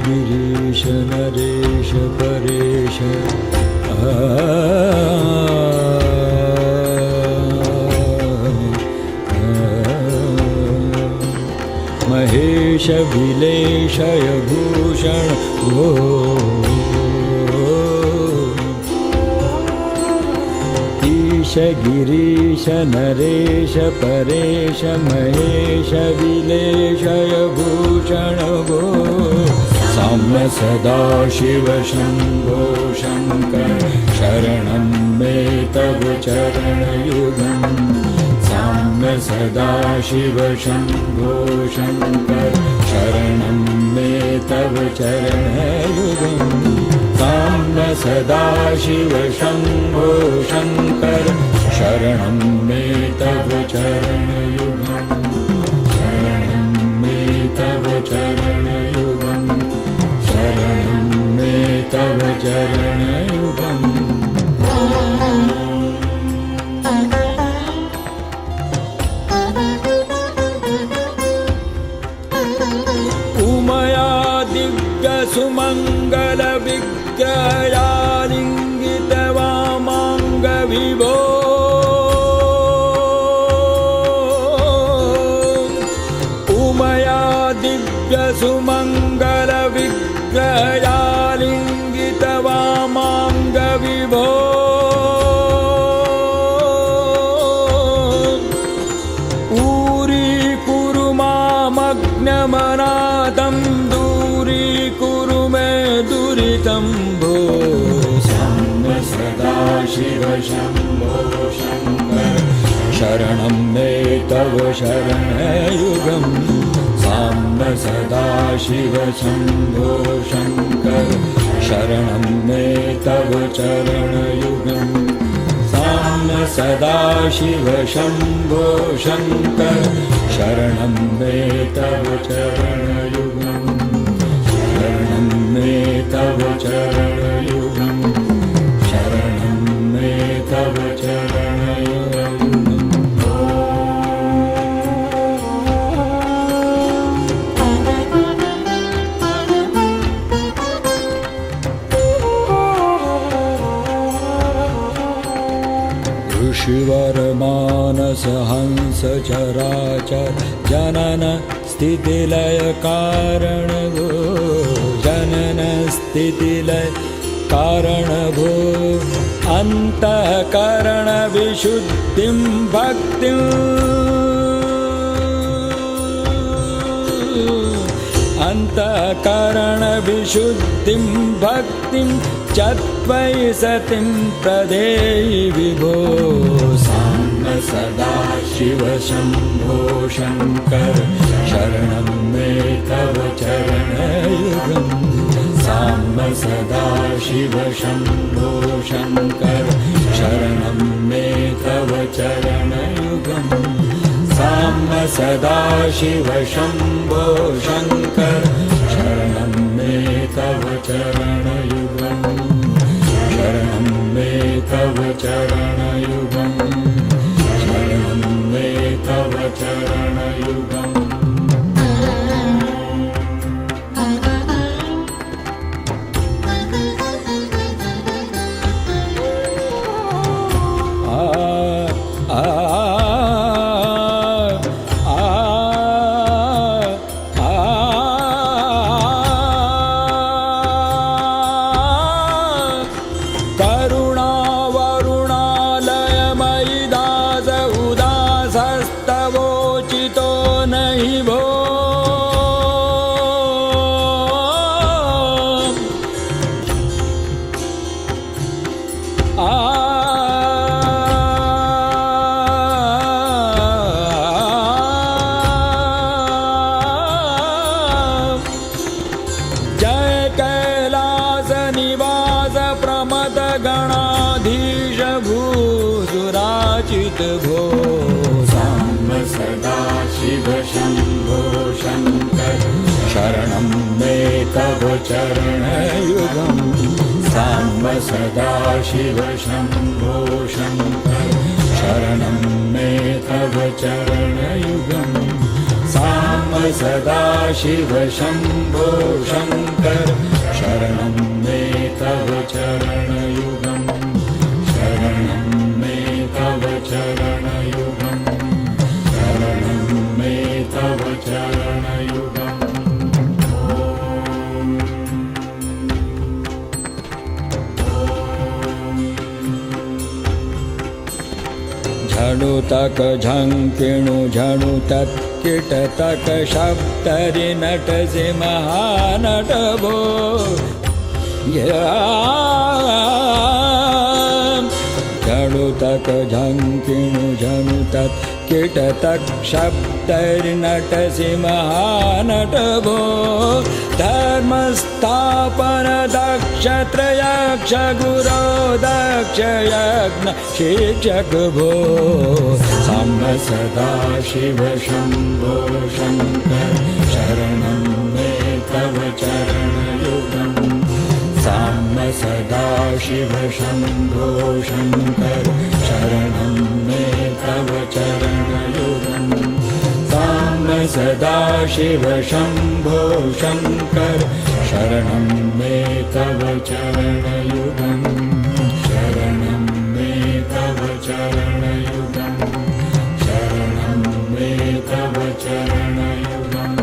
गिरीश नरेश परेश महेश विलेशय भूषण वो ईश गिरीश नरेश परेश महेश विलेशय भूषण वो साम्य सदाशिव शंभो शंकर शरणं मे तव चरणयुगम् साम्य सदाशिव शंभो शंकर शरणं मे तव चरणयुगम् साम्य सदाशिव शंभो शंकर शरणं मे तव चरणयुगम् शरणं मे तव चरणयुगम् शरणं मे तव चरणयुगम् उमया दिव्य सुमंगल विग्रहालिंगित वामांग विभो उमया दिव्य सुमंगल विग्रहालिंगित वामांग विभो ऊरी मनादं दूरीकुरु मे दुरितं भो साम्य सदाशिव शंभो शंकर शरणं मे तव शरणयुगम् साम्य सदाशिव शंभो शंकर शरणं मे तव चरणयुगम् साम्य सदाशिव शंभो शंकर शरणं मे तव चरणयुगम् शरणं मे तव चरणयुगम् शरणं मे तव चरणयुगम् ऋषिवर मानस हंस चराचर जनन स्थितिलय कारण भो जनन स्थितिलय कारण भो अंतःकरण विशुद्धिं भक्तिं अंतःकरण विशुद्धिं भक्तिं चत्वयि सतिं प्रदेहि विभो साम्य सदाशिव शंभो शंकर शरणं मे तव चरणयुगम् साम्य सदाशिव शंभो शंकर शरणं मे तव चरणयुगम् साम्य सदाशिव शंभो शंकर शरणं मे तव चरणयुगम् शरणं मे तव चरणयुगम् शरणं मे तव चरणयुगम् भो साम्य सदाशिव शंभो शंकर शरणं मे तव चरणयुगम् साम्य सदाशिव शंभो शंकर शरणं मे तव चरणयुगम् साम्य सदाशिव शंभो शंकर तक झंकिणु झणु तत् किट तक शब्दरि नट से महानट भो झणु तक झंकिणु झणु तत् किट तक शब्दरि नट से महानट भो धर्मस्थापन दक्ष त्रयक्ष गुरो दक्ष यज्ञ शिक्षक भो साम्ब सदा शिव शंभो शंकर शरणं मे तव चरणयुगम् साम्ब सदा शिव शंभो शंकर शरणं मे तव चरणयुगम् साम्ब सदा शिव शंभो शंकर शरणं मे तव चरणयुगम् शरणं मे तव चरणयुगम् शरणं मे तव चरणयुगम्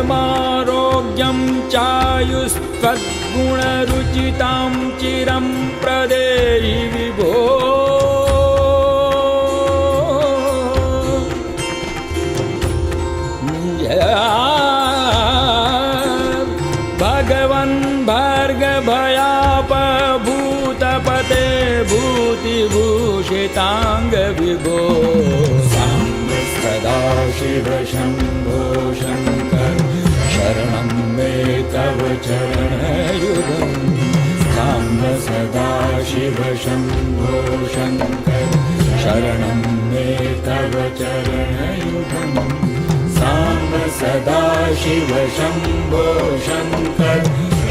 बलमारोग्यं चायुस्त्वद्गुणरुचितां चिरं प्रदेहि विभो भगवन् भर्गभयापभूतपते भूतिभूषिताङ्ग विभो साम्ब सदा शिव शंभो शंकर शरणं मे तव चरणयुगम् साम्ब सदा शिव शंभो शंकर शरणं मे तव चरणयुगम् साम्ब सदा शिव शंभो शंकर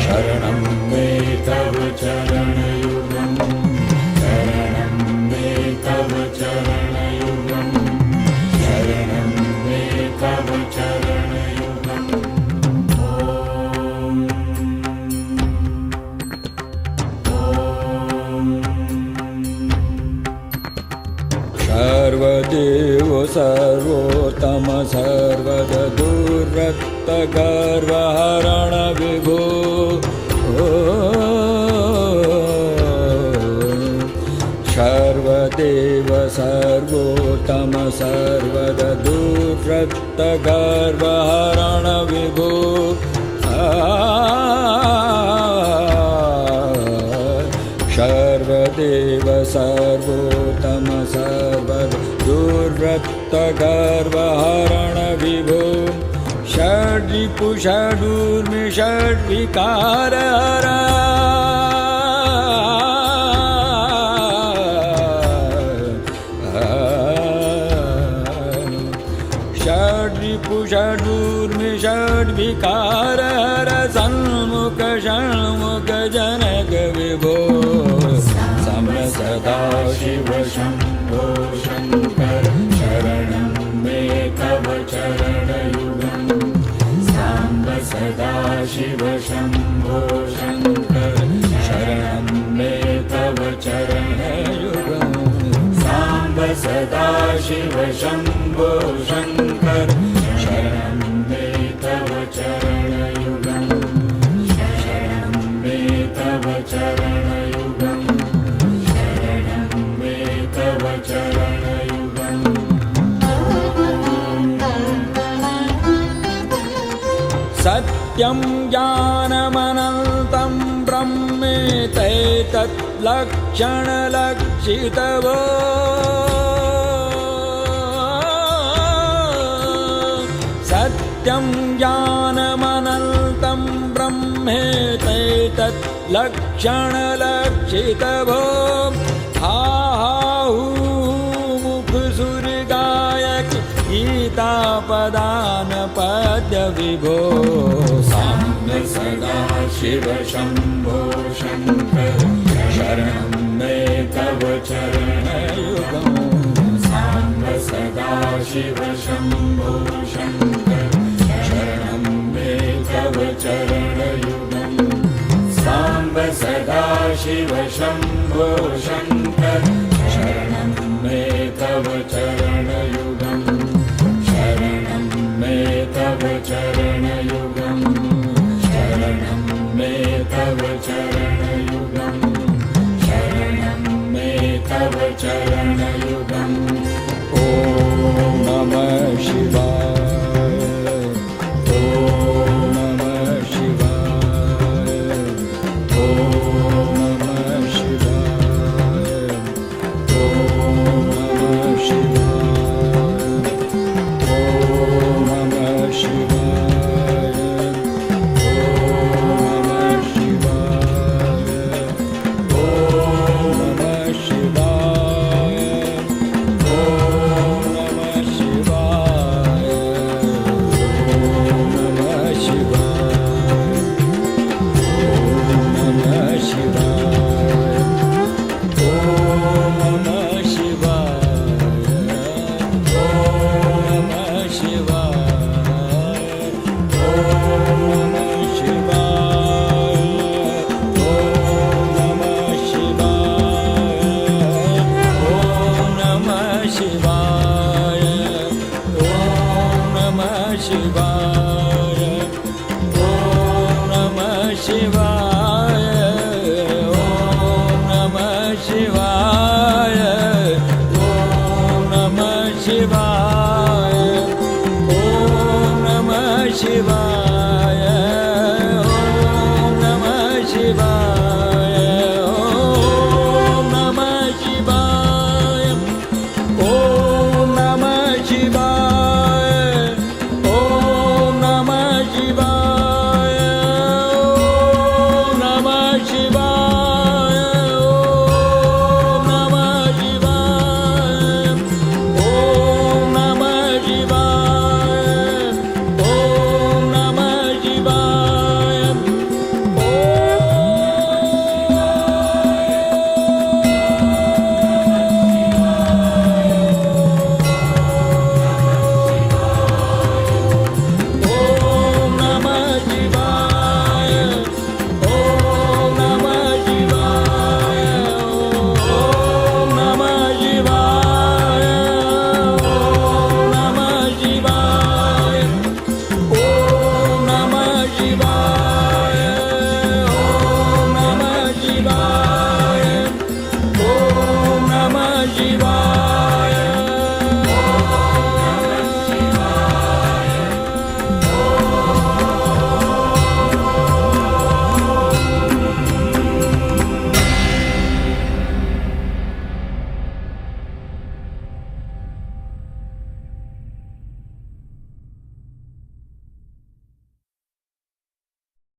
शरणं मे तव चरणयुगम् शरणं मे तव चरणयुगम् शरणं मे तव चरणयुगम् सर्वदेव सर्वोत्तम सर्वद दुर्रक्त गर्वहरण विभो सर्वदेव सर्वोत्तम सर्वद दुर्रक्त गर्वहरण विभो सर्वदेव सर्वोत्तम सर्वद दुर्रक्त गर्वहरण विभो षड्रिपु षडूर्मि षड्विकार हरा षड्रिपु षडूर्मि षड्विकार हर सन्मुख षण्मुख जनक विभो साम्ब सदा शिव शंभो शंकर शरणं मे तव चरणयुगम् साम्ब सदा शिव शंभो शंकर शरणं मे तव चरणयुगम् साम्ब सदा शिव शंभो शंकर शरणं मे तव चरणयुगम् शरणं मे तव चरणयुगम् शरणं मे तव चरणयुगम् सत्यं ज्ञानमनन्तं ब्रह्मेतैतत् लक्षणलक्षितवो सत्यं ज्ञानमनन्तं ब्रह्मेतैतत् लक्षणलक्षितवो मुखसुरगायक गीतापदान पद्य विभो साम्ब सदा शिव शंभो शंकर शरणं मे तव चरणयुगम् साम्ब सदा शिव शंभो शंकर सदाशिव शम्भो शङ्कर शरणं मे तव चरणयुगम्